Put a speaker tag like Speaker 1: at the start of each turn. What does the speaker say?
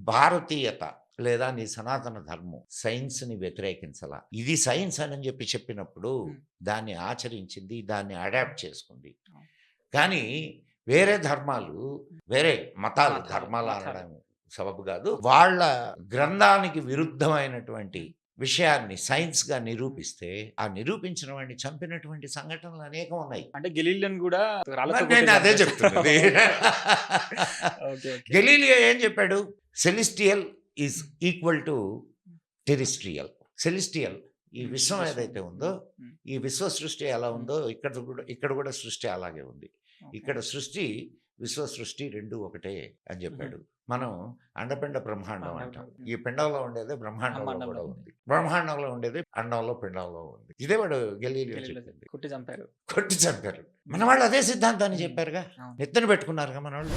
Speaker 1: భారతీయత లేదా నీ సనాతన ధర్మం సైన్స్‌ని వ్యతిరేకించలా. ఇది సైన్స్ అని చెప్పినప్పుడు దాన్ని ఆచరించింది, దాన్ని అడాప్ట్ చేసుకుంది. కానీ వేరే ధర్మాలు, వేరే మతాలు, ధర్మాలు అనడం సబబు కాదు. వాళ్ళ గ్రంథానికి విరుద్ధమైనటువంటి విషయాన్ని సైన్స్‌గా నిరూపిస్తే, ఆ నిరూపించిన వాడిని చంపినటువంటి సంఘటనలు అనేకం ఉన్నాయి.
Speaker 2: అంటే గెలీలియన్ కూడా రాళ్ళతో
Speaker 1: నేను అదే
Speaker 2: కొట్టి
Speaker 1: చెప్తున్నది.
Speaker 2: ఓకే.
Speaker 1: గెలీలియో ఏం చెప్పాడు? Celestial is equal to terrestrial. Celestial ఈ విశ్వం ఏదైతే ఉందో, ఈ విశ్వ సృష్టి ఎలా ఉందో ఇక్కడ కూడా సృష్టి అలాగే ఉంది. ఇక్కడ సృష్టి, విశ్వ సృష్టి రెండు ఒకటే అని చెప్పాడు. మనం అండపిండ బ్రహ్మాండం అంటాం. ఈ పిండంలో ఉండేదే బ్రహ్మాండంలో కూడా ఉంది. బ్రహ్మాండంలో ఉండేది అండంలో, పిండంలో ఉంది. ఇదే వాడు గెలీలియో చెప్పింది.
Speaker 2: కొట్టి చంపారు.
Speaker 1: కొట్టి చంపారు. మన వాళ్ళు అదే సిద్ధాంతాన్ని చెప్పారుగా,
Speaker 2: అవును.
Speaker 1: నెత్తన పెట్టుకున్నారుగా మన వాళ్ళు.